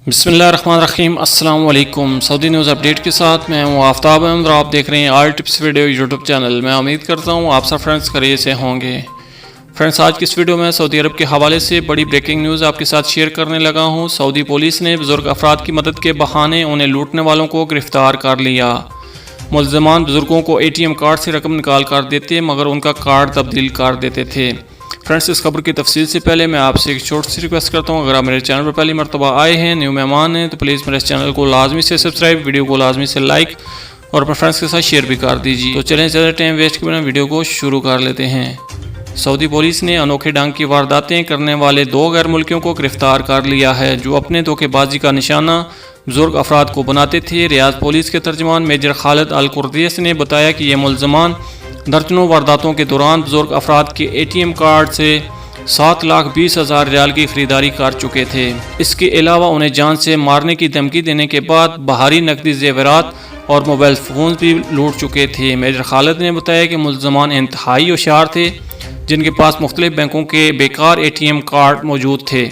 बिस्मिल्लाहिर्रहमानिर्रहीम। अस्सलाम वालेकुम। सऊदी न्यूज़ अपडेट के साथ मैं हूँ आफ्ताब अहमद और आप देख रहे हैं आल टिप्स वीडियो यूट्यूब चैनल। मैं उम्मीद करता हूँ आप सब फ्रेंड्स खैरियत से होंगे। फ्रेंड्स, आज की इस वीडियो में सऊदी अरब के हवाले से बड़ी ब्रेकिंग न्यूज़ आपके साथ शेयर करने लगा हूँ। सऊदी पुलिस ने बुजुर्ग अफराद की मदद के बहाने उन्हें लूटने वालों को गिरफ्तार कर लिया। मुल्ज़िमान बुजुर्गों को ATM कार्ड से रकम निकाल कर देते मगर उनका कार्ड तब्दील कर देते थे। फ्रेंड्स, इस खबर की तफसील से पहले मैं आपसे एक छोटी सी रिक्वेस्ट करता हूँ, अगर आप मेरे चैनल पर पहली मरतबा आए हैं, न्यू मेहमान हैं, तो प्लीज़ मेरे इस चैनल को लाजमी से सब्सक्राइब, वीडियो को लाजमी से लाइक और अपने फ्रेंड्स के साथ शेयर भी कर दीजिए। तो चलें ज़्यादा टाइम वेस्ट के बिना वीडियो को शुरू कर लेते हैं। सऊदी पुलिस ने अनोखे ढंग की वारदातें करने वाले 2 गैर मुल्कियों को गिरफ्तार कर लिया है जो अपने धोखेबाजी का निशाना बुजुर्ग अफराद को बनाते थे। रियाद पुलिस के तर्जमान मेजर खालिद अल कुर्दिस ने बताया कि ये मुल्ज़िमान दर्जनों वारदातों के दौरान बुजुर्ग अफराद के ATM कार्ड से 7,20,000 रियाल की खरीदारी कर चुके थे। इसके अलावा उन्हें जान से मारने की धमकी देने के बाद बाहरी नकदी जेवरात और मोबाइल फ़ोन भी लूट चुके थे। मेजर खालिद ने बताया कि मुल्ज़िमान इंतहाई होशियार थे जिनके पास मुख्तलिफ बैंकों के बेकार ATM कार्ड मौजूद थे।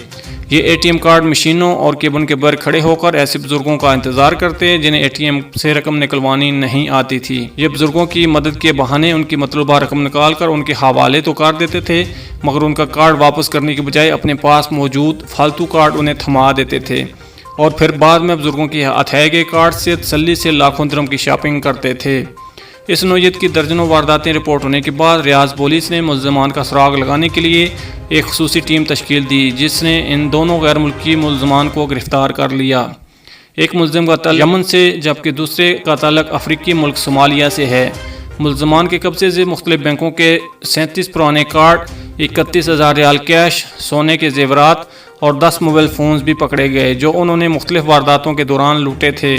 ये ATM कार्ड मशीनों और केबिन के बाहर खड़े होकर ऐसे बुजुर्गों का इंतज़ार करते जिन्हें ATM से रकम निकलवानी नहीं आती थी। ये बुजुर्गों की मदद के बहाने उनकी मतलूबा रकम निकाल कर उनके हवाले तो कर देते थे मगर उनका कार्ड वापस करने के बजाय अपने पास मौजूद फालतू कार्ड उन्हें थमा देते थे और फिर बाद में बुजुर्गों के हथाए गए कार्ड से तसल्ली से लाखों दिरहम की शॉपिंग करते थे। इस नौयत की दर्जनों वारदातें रिपोर्ट होने के बाद रियाद पुलिस ने मुल्ज़िमान का सुराग लगाने के लिए एक खुसूसी टीम तश्कील दी जिसने इन दोनों गैर मुल्की मुल्ज़िमान को गिरफ्तार कर लिया। एक मुल्ज़िम का ताल्लुक यमन से जबकि दूसरे का ताल्लुक अफ्रीकी मुल्क सोमालिया से है। मुल्ज़िमान के कब्जे से मुख्तलिफ बैंकों के 37 पुराने कार्ड, 31,000 रियाल कैश, सोने के जेवरात और 10 मोबाइल फ़ोन्स भी पकड़े गए जो उन्होंने मुख्तलिफ वारदातों के दौरान लूटे थे।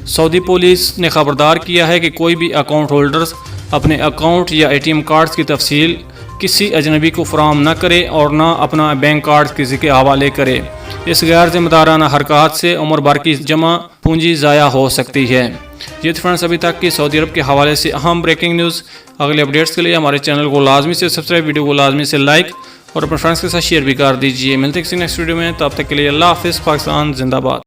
सऊदी पुलिस ने खबरदार किया है कि कोई भी अकाउंट होल्डर्स अपने अकाउंट या ATM कार्ड्स की तफसील किसी अजनबी को फराहम न करे और न अपना बैंक कार्ड किसी के हवाले करे। इस गैर जिम्मेदाराना हरकत से उम्र भर की जमा पूंजी ज़ाया हो सकती है। ये फ्रेंड्स अभी तक की सऊदी अरब के हवाले से अहम ब्रेकिंग न्यूज़। अगले अपडेट्स के लिए हमारे चैनल को लाजमी से सब्सक्राइब, वीडियो को लाजमी से लाइक और अपने फ्रेंड्स के साथ शेयर भी कर दीजिए। मिलते हैं किसी नेक्स्ट वीडियो में, तब तक के लिए अल्लाह हाफ़िज़। पाकिस्तान जिंदाबाद।